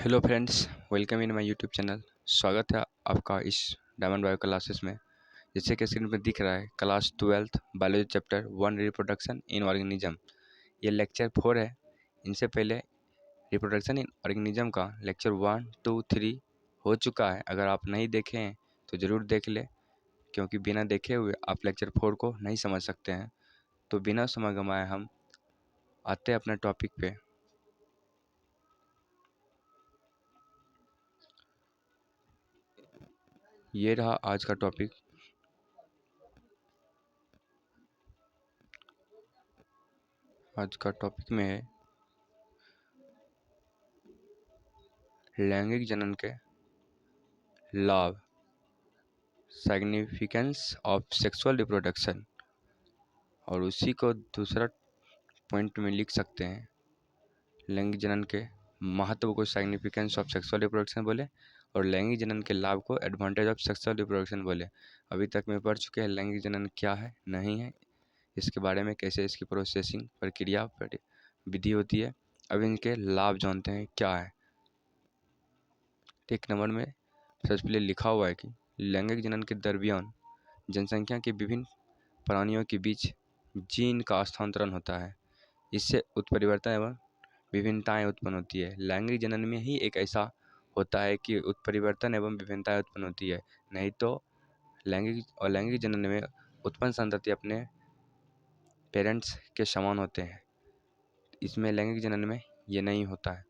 Hello friends, welcome in my YouTube channel. स्वागत है आपका इस डायमंड बायो क्लासेस में। जैसे कि स्क्रीन पर दिख रहा है, class 12th biology chapter 1 reproduction in organism. ये लेक्चर 4 है। इनसे पहले रिप्रोडक्शन इन ऑर्गेनिज्म का लेक्चर 1, 2, 3 हो चुका है। अगर आप नहीं देखे हैं तो ज़रूर देख ले, क्योंकि बिना देखे हुए आप लेक्चर 4 को नहीं समझ सकते हैं। तो बिना समय गंवाए हम आते हैं अपने टॉपिक पे। ये रहा आज का टॉपिक। आज का टॉपिक में है लैंगिक जनन के लाभ, सिग्निफिकेंस ऑफ सेक्सुअल रिप्रोडक्शन। और उसी को दूसरा पॉइंट में लिख सकते हैं, लैंगिक जनन के महत्व को सिग्निफिकेंस ऑफ सेक्सुअल रिप्रोडक्शन बोले, और लैंगिक जनन के लाभ को एडवांटेज ऑफ सेक्सुअल रिप्रोडक्शन बोले। अभी तक में पढ़ चुके हैं लैंगिक जनन क्या है, नहीं है, इसके बारे में, कैसे इसकी प्रोसेसिंग प्रक्रिया विधि होती है। अब इनके लाभ जानते हैं क्या है। एक नंबर में सबसे पहले लिखा हुआ है कि लैंगिक जनन के दरमियान जनसंख्या के विभिन्न प्राणियों के बीच जीन का स्थानांतरण होता है। इससे उत्परिवर्तन एवं विभिन्नताएं उत्पन्न होती है। लैंगिक जनन में ही एक ऐसा होता है कि उत्परिवर्तन एवं विभिन्नताएं उत्पन्न होती है, नहीं तो लैंगिक जनन में उत्पन्न संतति अपने पेरेंट्स के समान होते हैं। इसमें लैंगिक जनन में ये नहीं होता है।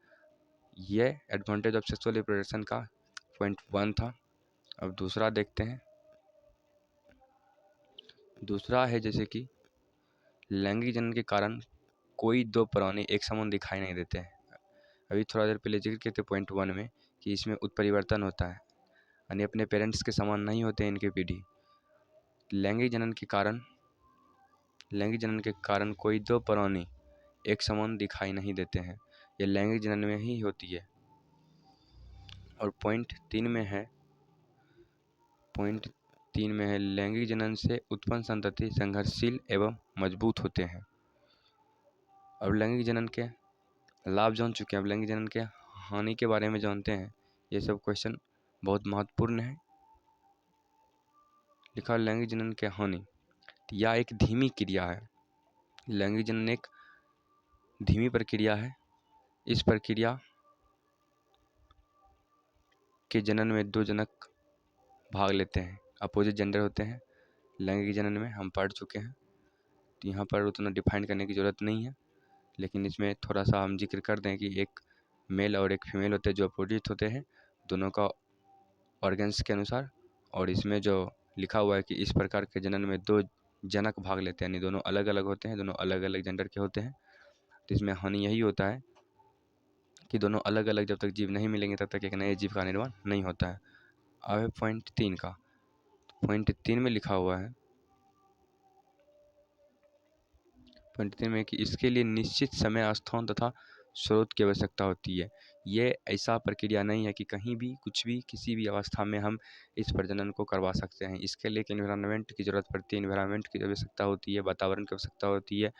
ये एडवांटेज ऑफ सेक्सुअल रिप्रोडक्शन का पॉइंट 1 था। अब दूसरा देखते हैं। दूसरा है जैसे कि लैंगिक जनन के कारण कोई दो प्राणी एक समान दिखाई नहीं देते हैं। अभी थोड़ा देर पहले जिक्र किए थे पॉइंट 1 में कि इसमें उत्परिवर्तन होता है, यानी अपने पेरेंट्स के समान नहीं होते इनके पीढ़ी। लैंगिक जनन के कारण कोई दो प्राणी एक समान दिखाई नहीं देते हैं। ये लैंगिक जनन में ही होती है। और पॉइंट 3 में है लैंगिक जनन से उत्पन्न संतति संघर्षशील एवं मजबूत होते हैं। अब लैंगिक जनन के लाभ जान चुके हैं, अब लैंगिक जनन के हानि के बारे में जानते हैं। ये सब क्वेश्चन बहुत महत्वपूर्ण है। लिखा लैंगिक जनन के हानि, यह एक धीमी क्रिया है। लैंगिक जनन एक धीमी प्रक्रिया है। इस प्रक्रिया के जनन में दो जनक भाग लेते हैं, अपोजिट जेंडर होते हैं। लैंगिक जनन में हम पढ़ चुके हैं, तो यहाँ पर उतना डिफाइन करने की ज़रूरत नहीं है, लेकिन इसमें थोड़ा सा हम जिक्र कर दें कि एक मेल और एक फीमेल होते हैं जो अपोजिट होते हैं दोनों का ऑर्गन्स के अनुसार। और इसमें जो लिखा हुआ है कि इस प्रकार के जनन में दो जनक भाग लेते हैं, यानी दोनों अलग अलग होते हैं, दोनों अलग अलग जेंडर के होते हैं। तो इसमें हानि यही होता है कि दोनों अलग अलग जब तक जीव नहीं मिलेंगे तब तक एक नए जीव का निर्माण नहीं होता है। अब है पॉइंट 3 का। पॉइंट 3 में लिखा हुआ है, पॉइंट 3 में कि इसके लिए निश्चित समय, स्थान तथा स्रोत की आवश्यकता होती है। ये ऐसा प्रक्रिया नहीं है कि कहीं भी कुछ भी किसी भी अवस्था में हम इस प्रजनन को करवा सकते हैं। इसके लिए एक इन्वायरमेंट की ज़रूरत पड़ती है, इन्वायरमेंट की आवश्यकता होती है, वातावरण की आवश्यकता होती है।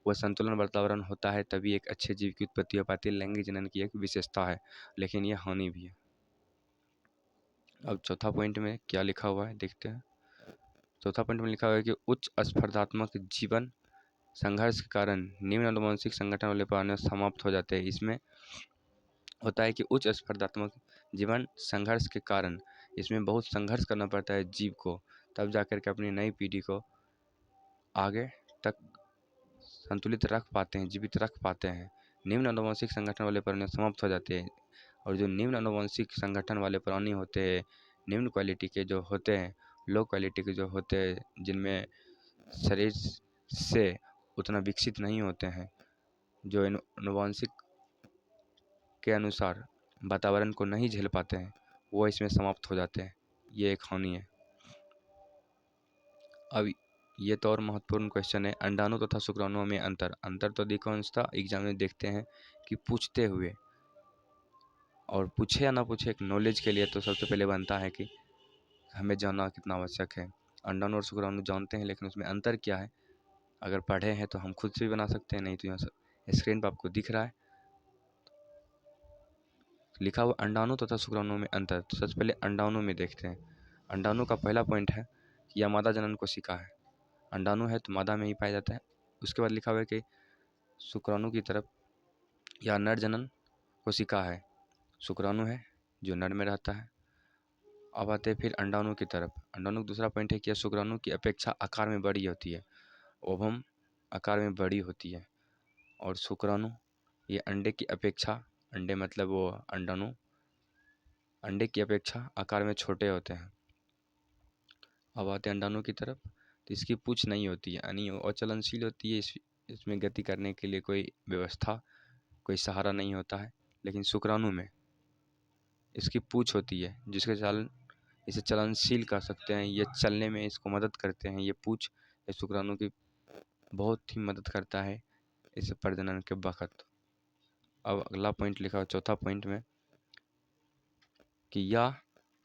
वह संतुलन वातावरण होता है तभी एक अच्छे जीव की उत्पत्ति हो पाती है। लैंगिक जनन की एक विशेषता है, लेकिन यह हानि भी है। अब चौथा पॉइंट में क्या लिखा हुआ है देखते हैं। चौथा पॉइंट में लिखा हुआ है कि उच्च स्पर्धात्मक जीवन संघर्ष के कारण निम्न आनुवंशिक संगठन वाले प्राणी समाप्त हो जाते हैं। इसमें होता है कि उच्च स्पर्धात्मक जीवन संघर्ष के कारण इसमें बहुत संघर्ष करना पड़ता है जीव को, तब जाकर के अपनी नई पीढ़ी को आगे तक संतुलित रख पाते हैं, जीवित रख पाते हैं। निम्न आनुवंशिक संगठन वाले प्राणी समाप्त हो जाते हैं। और जो निम्न आनुवंशिक संगठन वाले प्राणी होते हैं, निम्न क्वालिटी के जो होते हैं, लो क्वालिटी के जो होते हैं, जिनमें शरीर से उतना विकसित नहीं होते हैं, जो आनुवंशिक के अनुसार वातावरण को नहीं झेल पाते हैं, वो इसमें समाप्त हो जाते हैं। ये एक हानि है। अब ये तो और महत्वपूर्ण क्वेश्चन है, अंडाणु तथा शुक्राणुओं में अंतर तो अधिकांशतः एग्जाम में देखते हैं कि पूछते हुए, और पूछे या ना पूछे एक नॉलेज के लिए तो सबसे पहले बनता है कि हमें जानना कितना आवश्यक है। अंडाणु और शुक्राणु जानते हैं, लेकिन उसमें अंतर क्या है अगर पढ़े हैं तो हम खुद से भी बना सकते हैं, नहीं तो यहाँ स्क्रीन पर आपको दिख रहा है। लिखा हुआ अंडाणु तथा शुक्राणु में अंतर। तो सबसे पहले अंडाणु में देखते हैं। अंडाणु का पहला पॉइंट है कि यह मादा जनन कोशिका है। अंडाणु है तो मादा में ही पाया जाता है। उसके बाद लिखा हुआ है कि शुक्राणु की तरफ या नर जनन कोशिका है। शुक्राणु है जो नर में रहता है। अब आते हैं फिर अंडाणु की तरफ। अंडाणु का दूसरा पॉइंट है कि यह शुक्राणु की अपेक्षा आकार में बड़ी होती है। ओवम आकार में बड़ी होती है और शुक्राणु ये अंडे की अपेक्षा, अंडे मतलब वो अंडाणु, अंडे की अपेक्षा आकार में छोटे होते हैं। अब आते हैं अंडाणु की तरफ। तो इसकी पूंछ नहीं होती है, यानी वो अचलनशील होती है। इसमें गति करने के लिए कोई व्यवस्था, कोई सहारा नहीं होता है। लेकिन शुक्राणु में इसकी पूंछ होती है, जिसके चालन इसे चलनशील कर सकते हैं। ये चलने में इसको मदद करते हैं। ये पूंछ ये शुक्राणु की बहुत ही मदद करता है इस प्रजनन के वक्त। अब अगला पॉइंट लिखा हुआ चौथा पॉइंट में कि यह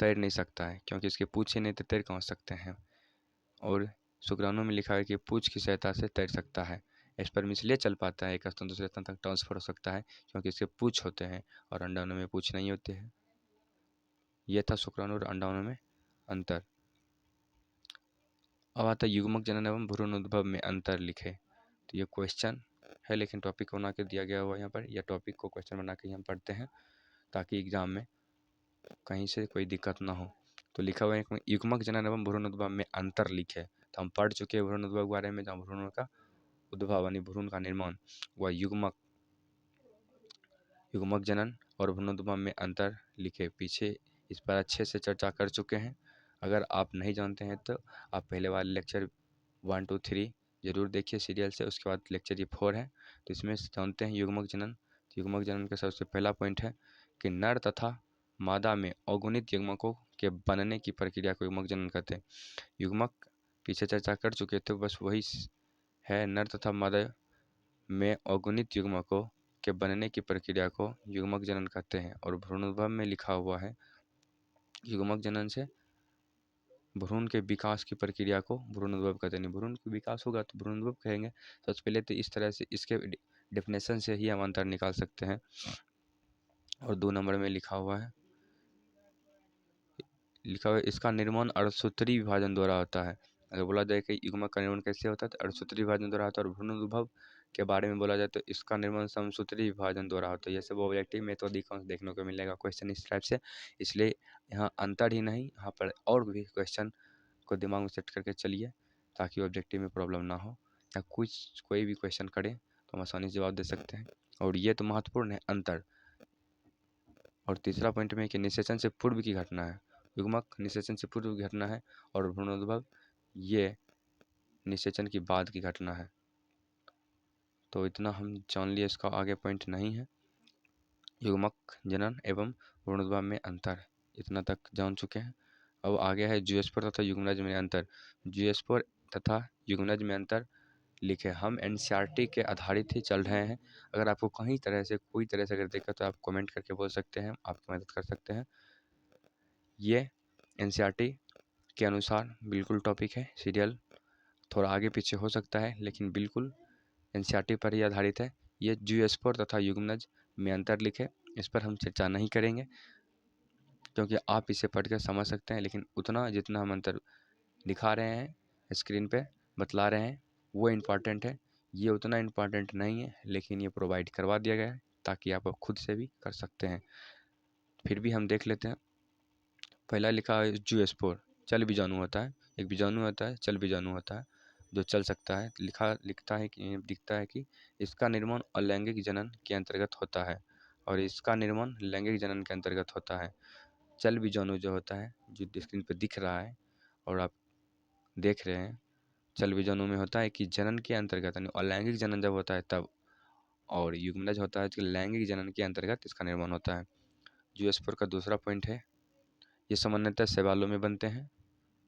तैर नहीं सकता है, क्योंकि इसके पूंछ ही नहीं तो तैर कहाँ सकते हैं। और शुक्राणु में लिखा है कि पूंछ की सहायता से तैर सकता है। स्पर्म इसलिए चल पाता है, एक स्तन दूसरे स्तन तक ट्रांसफर हो सकता है, क्योंकि इसके पूंछ होते हैं और अंडाणु में पूंछ नहीं होते हैं। यह था शुक्राणु और अंडाणु में अंतर। अब आता है युग्मक जनन एवं भ्रूण उद्भव में अंतर लिखे। तो ये क्वेश्चन है, लेकिन टॉपिक बना के दिया गया हुआ यहाँ पर। यह टॉपिक को क्वेश्चन बना के हम पढ़ते हैं ताकि एग्जाम में कहीं से कोई दिक्कत ना हो। तो लिखा हुआ है युग्मक जनन एवं भ्रूण उद्भव में अंतर लिखे। तो हम पढ़ चुके हैं भ्रूण उद्भव के बारे में, जहाँ भ्रूण का उद्भव यानी भ्रूण का निर्माण वह युग्मक जनन और भ्रूण उद्भव में अंतर लिखे। पीछे इस पर अच्छे से चर्चा कर चुके हैं। अगर आप नहीं जानते हैं तो आप पहले वाले लेक्चर 1, 2, 3 जरूर देखिए सीरियल से। उसके बाद लेक्चर ये 4 है। तो इसमें जानते हैं युग्मक जनन। तो युग्मक जनन का सबसे पहला पॉइंट है कि नर तथा मादा में अगुणित युग्मकों के बनने की प्रक्रिया को युग्मक जनन कहते हैं। युग्मक पीछे चर्चा कर चुके थे, बस वही है। नर तथा मादा में अगुणित युग्मकों के बनने की प्रक्रिया को युग्मक जनन कहते हैं। और भ्रूणोद्भव में लिखा हुआ है युग्मक जनन से भ्रूण के विकास की प्रक्रिया को भ्रूणोद्भव कहते हैं। भ्रूण का विकास होगा तो भ्रूणोद्भव कहेंगे। सबसे पहले तो इस तरह से इसके डेफिनेशन से ही हम अंतर निकाल सकते हैं। और 2 नंबर में लिखा हुआ है इसका निर्माण अर्थसूत्री विभाजन द्वारा होता है। अगर बोला जाए कि युग्मक का निर्माण कैसे होता है तो अर्थसूत्री विभाजन द्वारा होता है। और भ्रूणोद्भव के बारे में बोला जाए तो इसका निर्माण समसूत्री विभाजन द्वारा होता है। ये सब ऑब्जेक्टिव में तो अधिकांश देखने को मिलेगा क्वेश्चन इस टाइप से। इसलिए यहाँ अंतर ही नहीं, यहाँ पर और भी क्वेश्चन को दिमाग में सेट करके चलिए ताकि ऑब्जेक्टिव में प्रॉब्लम ना हो, या कोई भी क्वेश्चन करें तो हम आसानी से जवाब दे सकते हैं। और ये तो महत्वपूर्ण है अंतर। और तीसरा पॉइंट में कि निषेचन से पूर्व की घटना है। युग्मक निषेचन से पूर्व की घटना है और भ्रूणोद्भव ये निषेचन की बाद की घटना है। तो इतना हम जान लिए, इसका आगे पॉइंट नहीं है। युग्मक जनन एवं भ्रूणोद्भव में अंतर इतना तक जान चुके हैं। अब आगे है जियोस्पोर तथा युग्मनज में अंतर। जियोस्पोर तथा युग्मनज में अंतर लिखे। हम एनसीईआरटी के आधारित ही चल रहे हैं। अगर आपको कहीं तरह से कोई तरह से अगर दिक्कत तो आप कमेंट करके बोल सकते हैं, आपकी मदद कर सकते हैं। ये एनसीईआरटी के अनुसार बिल्कुल टॉपिक है। सीरियल थोड़ा आगे पीछे हो सकता है, लेकिन बिल्कुल एनसीईआरटी पर ही आधारित है। ये जियोस्पोर तथा युग्मनज में अंतर लिखे। इस पर हम चर्चा नहीं करेंगे, क्योंकि आप इसे पढ़कर समझ सकते हैं। लेकिन उतना जितना हम अंतर दिखा रहे हैं, स्क्रीन पे बतला रहे हैं, वो इम्पॉर्टेंट है। ये उतना इम्पॉर्टेंट नहीं है, लेकिन ये प्रोवाइड करवा दिया गया है ताकि आप खुद से भी कर सकते हैं। फिर भी हम देख लेते हैं। पहला लिखा है जूस्पोर, चल बीजाणु होता है। एक बीजाणु होता है, चल बीजाणु होता है जो चल सकता है। लिखता है कि दिखता है कि इसका निर्माण अलैंगिक जनन के अंतर्गत होता है और इसका निर्माण लैंगिक जनन के अंतर्गत होता है। चल बीजाणु जो होता है, जो स्क्रीन पर दिख रहा है और आप देख रहे हैं, चल बीजाणु में होता है कि जनन के अंतर्गत यानी अलैंगिक जनन जब होता है तब, और युग्मनज होता है कि लैंगिक जनन के अंतर्गत इसका निर्माण होता है। जूस्पोर का दूसरा पॉइंट है ये सामान्यतः शैवालों में बनते हैं,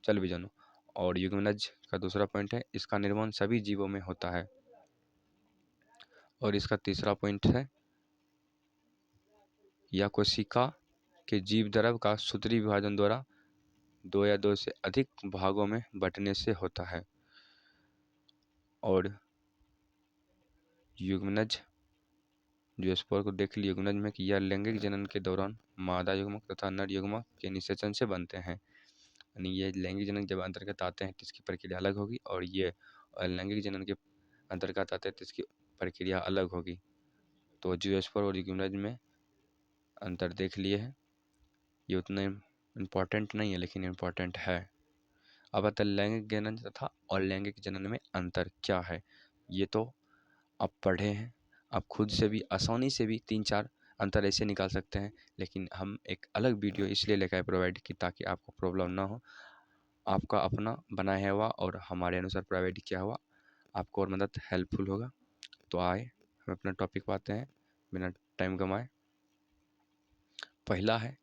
चल बीजाणु। और युग्मनज का दूसरा पॉइंट है इसका निर्माण सभी जीवों में होता है। और इसका तीसरा पॉइंट है यह कोशिका के जीव द्रव का सूत्री विभाजन द्वारा 2 या 2 से अधिक भागों में बंटने से होता है। और युग्मनज जियोस्पोर को देख लिए युग्मज में कि यह लैंगिक जनन के दौरान मादा युग्मक तथा नर युग्मक के निषेचन से बनते हैं। यानी ये लैंगिक जनन जब अंतर्गत आते हैं तो इसकी प्रक्रिया अलग होगी, और ये अलैंगिक जनन के अंतर्गत आते हैं तो इसकी प्रक्रिया अलग होगी। तो जियोस्पोर और युग्मज में अंतर देख लिए हैं। ये उतने इम्पोर्टेंट नहीं है लेकिन इम्पोर्टेंट है। अब आता है लैंगिक जनन तथा अलैंगिक जनन में अंतर क्या है। ये तो आप पढ़े हैं, आप खुद से भी आसानी से भी 3-4 अंतर ऐसे निकाल सकते हैं, लेकिन हम एक अलग वीडियो इसलिए लेकर प्रोवाइड की ताकि आपको प्रॉब्लम ना हो। आपका अपना बनाया हुआ और हमारे अनुसार प्रोवाइड किया हुआ आपको और मदद हेल्पफुल होगा। तो आए हम अपना टॉपिक पाते हैं बिना टाइम गंवाए। पहला है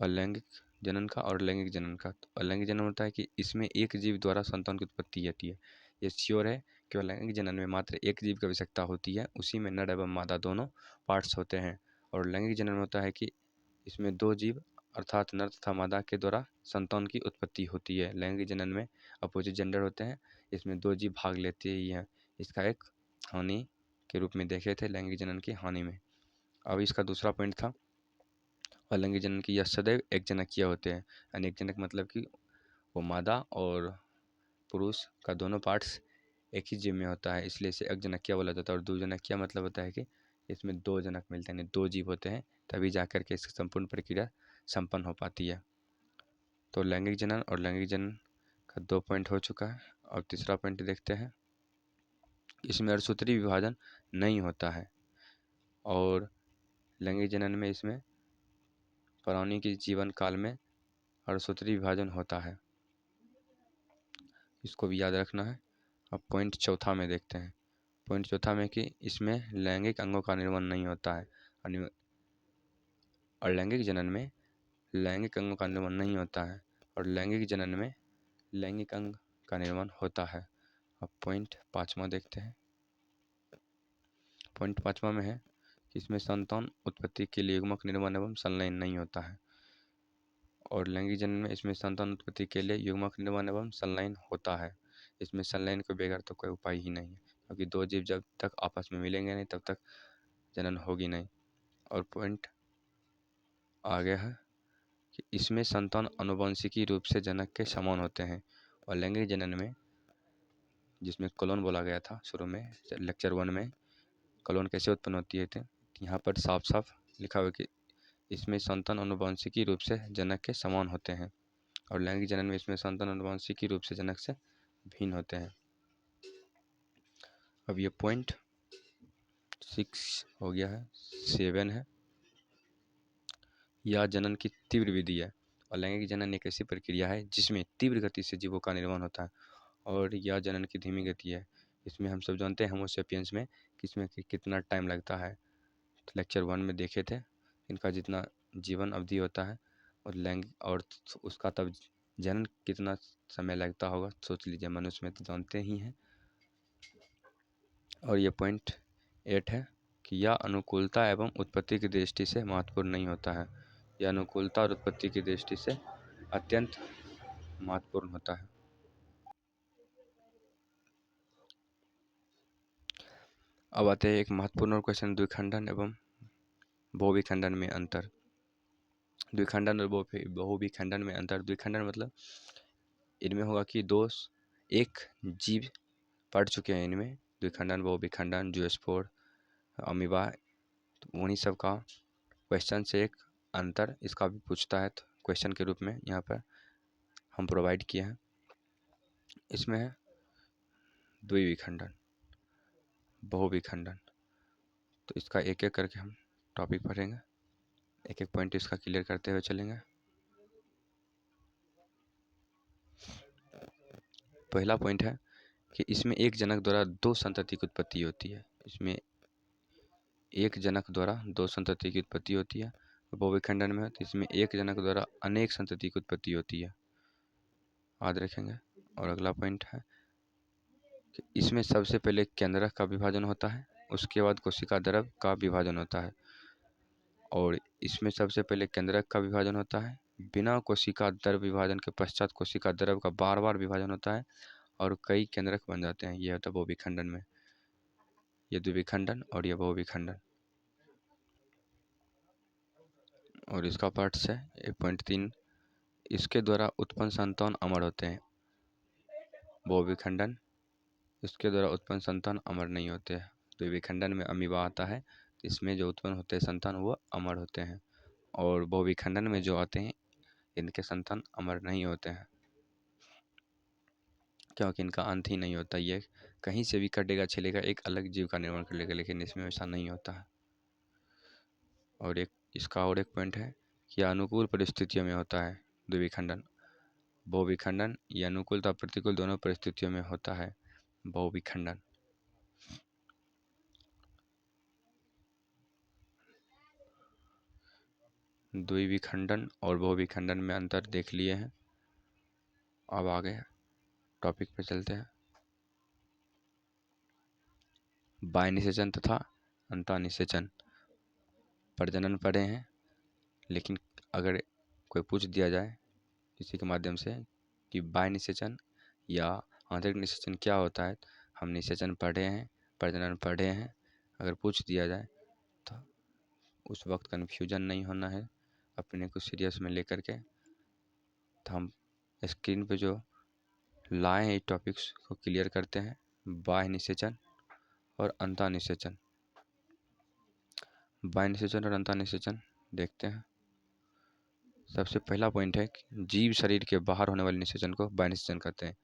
अलैंगिक जनन का और लैंगिक जनन का। तो अलैंगिक जनन होता है कि इसमें एक जीव द्वारा संतान की उत्पत्ति होती है। ये श्योर है कि अलैंगिक जनन में मात्र एक जीव की आवश्यकता होती है, उसी में नर एवं मादा दोनों पार्ट्स होते हैं। और लैंगिक जनन में होता है कि इसमें 2 जीव अर्थात नर तथा मादा के द्वारा संतान की उत्पत्ति होती है। लैंगिक जनन में अपोजिट जेंडर होते हैं, इसमें 2 जीव भाग लेते ही हैं। इसका एक हानि के रूप में देखे थे लैंगिक जनन की हानि में। अब इसका दूसरा पॉइंट था अलैंगिक जनन की, यह सदैव एक जनकीय होते हैं। अनेक जनक मतलब कि वो मादा और पुरुष का दोनों पार्ट्स एक ही जीव में होता है, इसलिए इसे एक जनकिया बोला जाता है। और द्विजनकिया मतलब होता है कि इसमें 2 जनक मिलते हैं, 2 जीव होते हैं, तभी जाकर के इसकी संपूर्ण प्रक्रिया संपन्न हो पाती है। तो लैंगिक जनन और लैंगिक जनन का 2 पॉइंट हो चुका है। और तीसरा पॉइंट देखते हैं, इसमें अर्थसूत्री विभाजन नहीं होता है। और लैंगिक जनन में इसमें प्राणी के जीवन काल में अर्थसूत्री विभाजन होता है, इसको भी याद रखना है। अब पॉइंट चौथा में देखते हैं। पॉइंट चौथा में कि इसमें लैंगिक अंगों का निर्माण नहीं होता है। और लैंगिक जनन में लैंगिक अंगों का निर्माण नहीं होता है और लैंगिक जनन में लैंगिक अंग का निर्माण होता है। अब पॉइंट 5वां देखते हैं। पॉइंट 5वां में है कि इसमें संतान उत्पत्ति के लिए युग्मक निर्माण एवं संलयन नहीं होता है। और लैंगिक जनन में इसमें संतान उत्पत्ति के लिए युग्मक निर्माण एवं संलयन होता है। इसमें संलयन के बगैर तो कोई उपाय ही नहीं है, क्योंकि 2 जीव जब तक आपस में मिलेंगे नहीं तब तक जनन होगी नहीं। और पॉइंट आगे है कि इसमें संतान आनुवंशिकी रूप से जनक के समान होते हैं। और लैंगिक जनन में जिसमें क्लोन बोला गया था शुरू में लेक्चर 1 में, क्लोन कैसे उत्पन्न होती है थे, यहाँ पर साफ साफ लिखा हुआ कि इसमें संतान आनुवंशिकी रूप से जनक के समान होते हैं। और लैंगिक जनन में इसमें संतान आनुवंशिकी रूप से जनक से भिन्न होते हैं। अब ये पॉइंट 6 हो गया है। 7 है, यह जनन की तीव्र विधि है। और लैंगिक जनन एक ऐसी प्रक्रिया है जिसमें तीव्र गति से जीवों का निर्माण होता है, और यह जनन की धीमी गति है। इसमें हम सब जानते हैं होमोसेपियंस में किसमें कितना टाइम लगता है, तो लेक्चर 1 में देखे थे इनका जितना जीवन अवधि होता है और लैंगिक और उसका तब जनन कितना समय लगता होगा, सोच लीजिए। मनुष्य में तो जानते ही हैं। और ये पॉइंट 8 है कि यह अनुकूलता एवं उत्पत्ति की दृष्टि से महत्वपूर्ण नहीं होता है। यह अनुकूलता और उत्पत्ति की दृष्टि से अत्यंत महत्वपूर्ण होता है। अब आते हैं एक महत्वपूर्ण और क्वेश्चन, द्विखंडन एवं बहुविखंडन में अंतर। द्विखंडन और बहुविखंडन में अंतर। द्विखंडन मतलब इनमें होगा कि एक जीव पढ़ चुके हैं इनमें, द्विखंडन बहुविखंडन जियोस्पोर अमीबा, तो उन्हीं सब का क्वेश्चन से एक अंतर इसका भी पूछता है, तो क्वेश्चन के रूप में यहाँ पर हम प्रोवाइड किए हैं। इसमें है द्विविखंडन बहुविखंडन, तो इसका एक एक करके हम टॉपिक पढ़ेंगे, एक एक पॉइंट इसका क्लियर करते हुए चलेंगे। पहला पॉइंट है कि इसमें एक जनक द्वारा 2 संतति की उत्पत्ति होती है। इसमें एक जनक द्वारा 2 संतति की उत्पत्ति होती है। बहुविखंडन में तो इसमें एक जनक द्वारा अनेक संतति की उत्पत्ति होती है, याद रखेंगे। और अगला पॉइंट है कि इसमें सबसे पहले केंद्रक का विभाजन होता है, उसके बाद कोशिका द्रव का विभाजन होता है। और इसमें सबसे पहले केंद्रक का विभाजन होता है, बिना कोशिका द्रव विभाजन के पश्चात कोशिका द्रव का बार बार विभाजन होता है और कई केंद्रक बन जाते हैं। यह होता है बहुविखंडन में। ये द्विविखंडन और यह बहुविखंडन। और इसका पार्ट है 1.3, इसके द्वारा उत्पन्न संतान अमर होते हैं। बहुविखंडन, इसके द्वारा उत्पन्न संतान अमर नहीं होते हैं। द्विविखंडन में अमीबा आता है, इसमें जो उत्पन्न होते हैं संतान वो अमर होते हैं, और बहुविखंडन में जो आते हैं इनके संतान अमर नहीं होते हैं, क्योंकि इनका अंत ही नहीं होता। ये कहीं से भी कटेगा छिलेगा एक अलग जीव का निर्माण कर लेगा, लेकिन इसमें ऐसा नहीं होता है। और एक इसका और एक पॉइंट है कि अनुकूल परिस्थितियों में होता है द्विविखंडन। बहुविखंडन ये अनुकूल तथा प्रतिकूल दोनों परिस्थितियों में होता है बहुविखंडन। द्विविखंडन और बहुविखंडन में अंतर देख लिए हैं। अब आगे टॉपिक पे चलते हैं। बाह्यनिषेचन तथा अंतःनिषेचन। प्रजनन पढ़े हैं, लेकिन अगर कोई पूछ दिया जाए किसी के माध्यम से कि बाह्यनिषेचन या आंतरिक निषेचन क्या होता है, हम निषेचन पढ़े हैं, प्रजनन पढ़े हैं, अगर पूछ दिया जाए तो उस वक्त कन्फ्यूजन नहीं होना है, अपने को सीरियस में लेकर के। तो हम स्क्रीन पे जो लाए हैं टॉपिक्स को क्लियर करते हैं। बाह्य निषेचन और अंतःनिषेचन। बाह्य निषेचन और अंतःनिषेचन देखते हैं। सबसे पहला पॉइंट है कि जीव शरीर के बाहर होने वाले निषेचन को बाह्य निषेचन कहते हैं।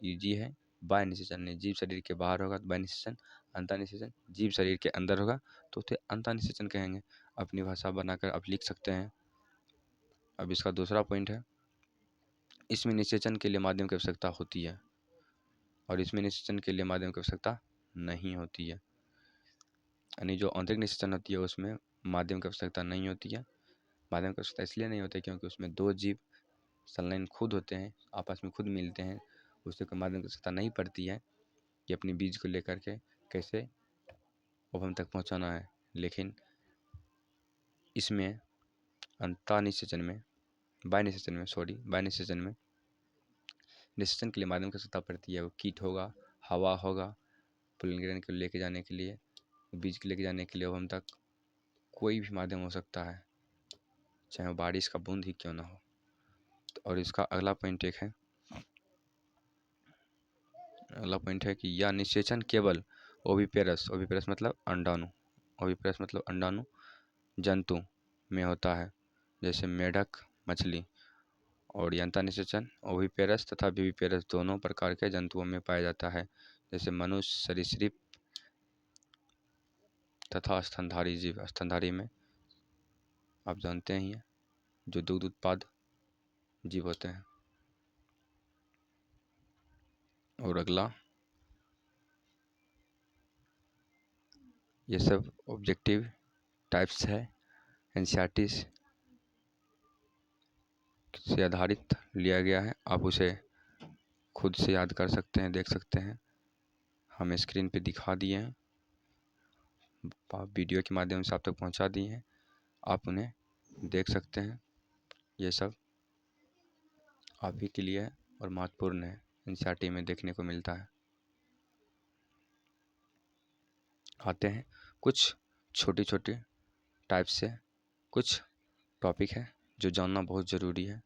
इजी है, बाह्य निषेचन ने जीव शरीर के बाहर होगा तो बाह्य निषेचन, अंतःनिषेचन जीव शरीर के अंदर होगा तो उसे अंतःनिषेचन कहेंगे। अपनी भाषा बनाकर आप लिख सकते हैं। अब इसका दूसरा पॉइंट है, इसमें निषेचन के लिए माध्यम की आवश्यकता होती है और इसमें निषेचन के लिए माध्यम की आवश्यकता नहीं होती है। यानी जो आंतरिक निषेचन होती है उसमें माध्यम की आवश्यकता नहीं होती है। माध्यम की आवश्यकता इसलिए नहीं होती है क्योंकि उसमें दो जीव संलयन खुद होते हैं, आपस में खुद मिलते हैं, उससे कोई माध्यम की आवश्यकता नहीं पड़ती है कि अपनी बीज को लेकर के कैसे उभम तक पहुंचाना है। लेकिन इसमें अंतःनिषेचन में बाह्य निषेचन में निषेचन के लिए माध्यम की आवश्यकता पड़ती है। वो कीट होगा, हवा होगा, पोलन ग्रहण को लेके जाने के लिए, बीज को लेके जाने के लिए उभम तक कोई भी माध्यम हो सकता है, चाहे वो बारिश का बूंद ही क्यों ना हो। और इसका अगला पॉइंट है कि यह निषेचन केवल ओविपेरस मतलब अंडाणु, ओविपेरस मतलब अंडाणु जंतु में होता है, जैसे मेढक, मछली। और यंता निषेचन ओविपेरस तथा विविपेरस दोनों प्रकार के जंतुओं में पाया जाता है, जैसे मनुष्य, सरीसृप तथा स्तनधारी जीव। स्तनधारी में आप जानते ही हैं जो दुग्ध उत्पाद जीव होते हैं। और अगला, ये सब ऑब्जेक्टिव टाइप्स है, एनसीईआरटी से आधारित लिया गया है। आप उसे खुद से याद कर सकते हैं, देख सकते हैं, हम स्क्रीन पे दिखा दिए हैं, वीडियो के माध्यम से आप तक पहुंचा दिए हैं, आप उन्हें देख सकते हैं। ये सब आप ही के लिए है और महत्वपूर्ण है, एनसीईआरटी में देखने को मिलता है। आते हैं कुछ छोटी छोटी टाइप से कुछ टॉपिक है जो जानना बहुत ज़रूरी है,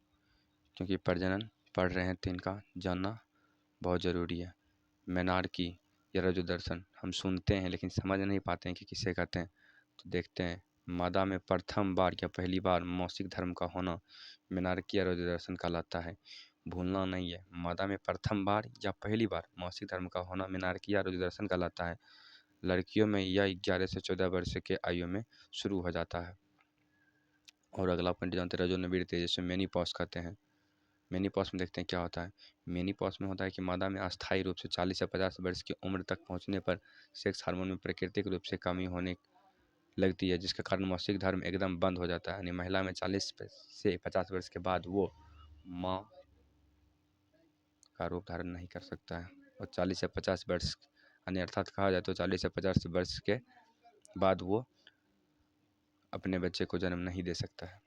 क्योंकि प्रजनन पढ़ रहे हैं तो इनका जानना बहुत ज़रूरी है। मेनार्की या रजो दर्शन हम सुनते हैं लेकिन समझ नहीं पाते हैं कि किसे कहते हैं। तो देखते हैं, मादा में प्रथम बार या पहली बार मौसिक धर्म का होना मेनार्की या रजो दर्शन कहलाता है। भूलना नहीं है, मादा में प्रथम बार या पहली बार मौसिक धर्म का होना मेनार्की या रजो दर्शन कहलाता है। लड़कियों में यह 11 से 14 वर्ष के आयु में शुरू हो जाता है। और अगला पॉइंट जानते हैं, रजोनिवृत्ति जिसे मेनीपॉज कहते हैं। मेनीपॉज में देखते हैं क्या होता है। मेनीपॉज में होता है कि मादा में अस्थायी रूप से 40 से 50 वर्ष की उम्र तक पहुंचने पर सेक्स हार्मोन में प्राकृतिक रूप से कमी होने लगती है, जिसके कारण मासिक धर्म एकदम बंद हो जाता है। यानी महिला में 40 से 50 वर्ष के बाद वो माँ का रूप धारण नहीं कर सकता है, और 40 से 50 वर्ष यानी अर्थात कहा जाए तो 40 से 50 वर्ष के बाद वो अपने बच्चे को जन्म नहीं दे सकता है,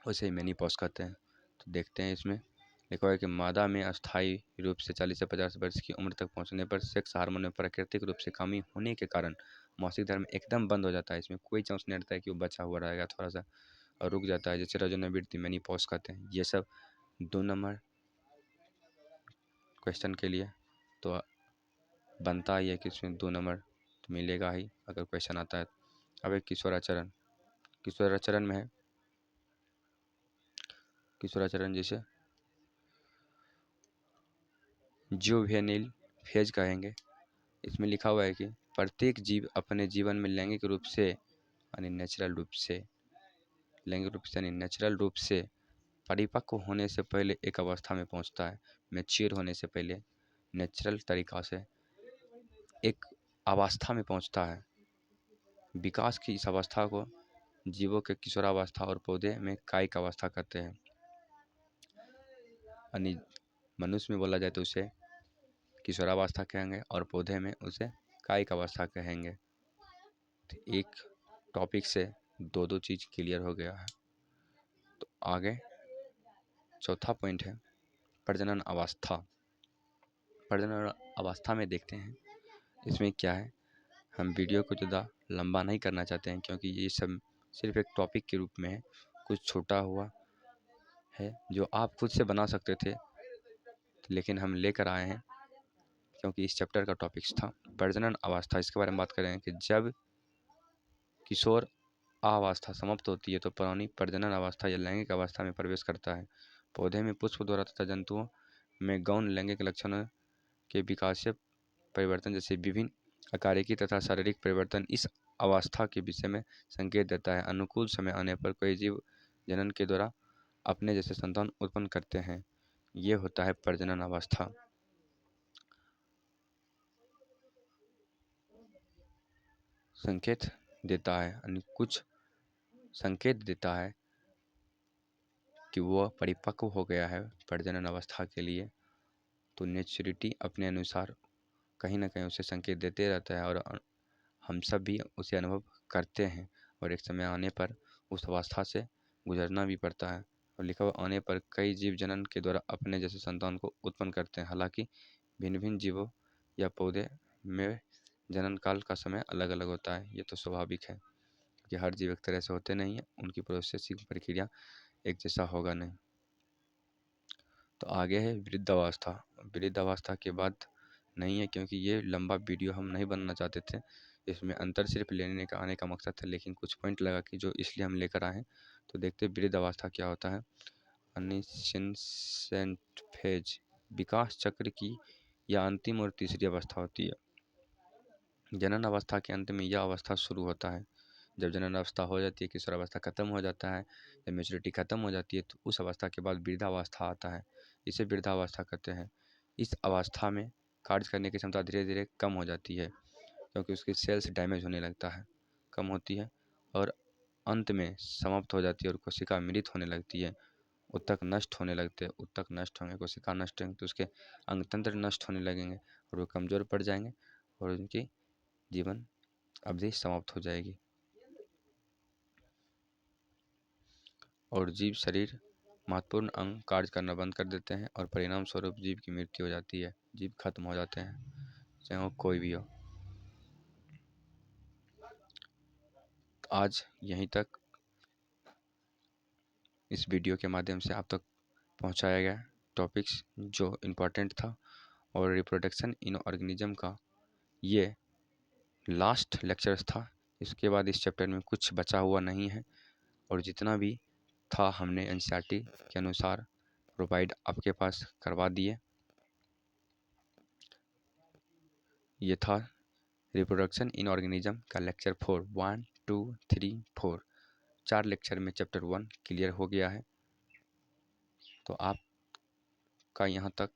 उसे ही मेनीपॉज कहते हैं। तो देखते हैं, इसमें लिखा है कि मादा में अस्थायी रूप से 40 से 50 वर्ष की उम्र तक पहुंचने पर सेक्स हार्मोन में प्राकृतिक रूप से कमी होने के कारण मासिक धर्म एकदम बंद हो जाता है। इसमें कोई चांस नहीं रहता है कि वो बचा हुआ रहेगा थोड़ा सा, और रुक जाता है, जैसे रजोनोबिलिटी मेनिपॉज कहते हैं। ये सब 2 नंबर क्वेश्चन के लिए तो बनता ही है कि इसमें 2 नंबर तो मिलेगा ही अगर क्वेश्चन आता है। अब एक किशोराचरण, किशोराचरण में है किशोराचरण जैसे जुवेनिल फेज कहेंगे। इसमें लिखा हुआ है कि प्रत्येक जीव अपने जीवन में लैंगिक रूप से यानी नेचुरल रूप से लैंगिक रूप से यानी नेचुरल रूप से परिपक्व होने से पहले एक अवस्था में पहुंचता है। मैच्योर होने से पहले नेचुरल तरीका से एक अवस्था में पहुंचता है। विकास की इस अवस्था को जीवों के किशोरावस्था और पौधे में कायिक अवस्था कहते हैं। यानी मनुष्य में बोला जाए तो उसे किशोरावस्था कहेंगे और पौधे में उसे कायिक अवस्था कहेंगे। तो एक टॉपिक से 2 चीज़ क्लियर हो गया है। तो आगे चौथा पॉइंट है प्रजनन अवस्था। प्रजनन अवस्था में देखते हैं इसमें क्या है। हम वीडियो को ज़्यादा लंबा नहीं करना चाहते हैं क्योंकि ये सब सिर्फ एक टॉपिक के रूप में है, कुछ छूटा हुआ है जो आप खुद से बना सकते थे, लेकिन हम लेकर आए हैं क्योंकि इस चैप्टर का टॉपिक था प्रजनन अवस्था। इसके बारे में बात करें कि जब किशोर अवस्था समाप्त होती है तो प्राणी प्रजनन अवस्था या लैंगिक अवस्था में प्रवेश करता है। पौधे में पुष्प द्वारा तथा जंतुओं में गौण लैंगिक लक्षणों के विकासीय परिवर्तन जैसे विभिन्न आकारिकी तथा शारीरिक परिवर्तन इस अवस्था के विषय में संकेत देता है। अनुकूल समय आने पर कई जीव जनन के द्वारा अपने जैसे संतान उत्पन्न करते हैं। ये होता है प्रजनन अवस्था। संकेत देता है यानी कुछ संकेत देता है कि वह परिपक्व हो गया है प्रजनन अवस्था के लिए। तो नेचुरिटी अपने अनुसार कहीं ना कहीं उसे संकेत देते रहता है और हम सब भी उसे अनुभव करते हैं और एक समय आने पर उस अवस्था से गुजरना भी पड़ता है। और लिखा हुआ आने पर कई जीव जनन के द्वारा अपने जैसे संतान को उत्पन्न करते हैं। हालांकि भिन्न भिन्न जीवों या पौधे में जनन काल का समय अलग अलग होता है। ये तो स्वाभाविक है कि हर जीव एक तरह से होते नहीं है, उनकी प्रोसेसिंग प्रक्रिया एक जैसा होगा नहीं। तो आगे है वृद्धावस्था। वृद्धावस्था के बाद नहीं है क्योंकि ये लंबा वीडियो हम नहीं बनना चाहते थे। इसमें अंतर सिर्फ लेने का आने का मकसद था, लेकिन कुछ पॉइंट लगा कि जो इसलिए हम लेकर आए हैं। तो देखते वृद्धावस्था क्या होता है। अनिसेंट फेज विकास चक्र की यह अंतिम और तीसरी अवस्था होती है। जनन अवस्था के अंत में यह अवस्था शुरू होता है। जब जनन अवस्था हो जाती है, किशोरावस्था खत्म हो जाता है, जब मेच्योरिटी खत्म हो जाती है तो उस अवस्था के बाद वृद्धावस्था आता है। इसे वृद्धावस्था कहते हैं। इस अवस्था में कार्य करने की क्षमता धीरे धीरे कम हो जाती है क्योंकि उसकी सेल्स डैमेज होने लगता है, कम होती है और अंत में समाप्त हो जाती है और कोशिका मृत होने लगती है। ऊतक नष्ट होने लगते हैं, ऊतक नष्ट होंगे, कोशिका नष्ट होंगे तो उसके अंग तंत्र नष्ट होने लगेंगे और वो कमज़ोर पड़ जाएंगे और उनकी जीवन अवधि समाप्त हो जाएगी और जीव शरीर महत्वपूर्ण अंग कार्य करना बंद कर देते हैं और परिणाम स्वरूप जीव की मृत्यु हो जाती है। जीव खत्म हो जाते हैं, चाहे वो कोई भी हो। आज यहीं तक इस वीडियो के माध्यम से आप तक पहुंचाया गया टॉपिक्स जो इम्पोर्टेंट था। और रिप्रोडक्शन इन ऑर्गेनिज्म का ये लास्ट लेक्चर था। इसके बाद इस चैप्टर में कुछ बचा हुआ नहीं है और जितना भी था हमने एनसीईआरटी के अनुसार प्रोवाइड आपके पास करवा दिए। ये था रिप्रोडक्शन इन ऑर्गेनिज्म का लेक्चर 4 1 2 3 4। 4 लेक्चर में चैप्टर 1 क्लियर हो गया है। तो आपका यहाँ तक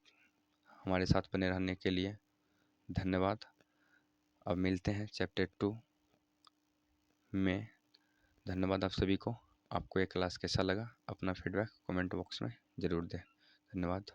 हमारे साथ बने रहने के लिए धन्यवाद। अब मिलते हैं चैप्टर 2 में। धन्यवाद आप सभी को। आपको ये क्लास कैसा लगा अपना फीडबैक कमेंट बॉक्स में ज़रूर दें। धन्यवाद।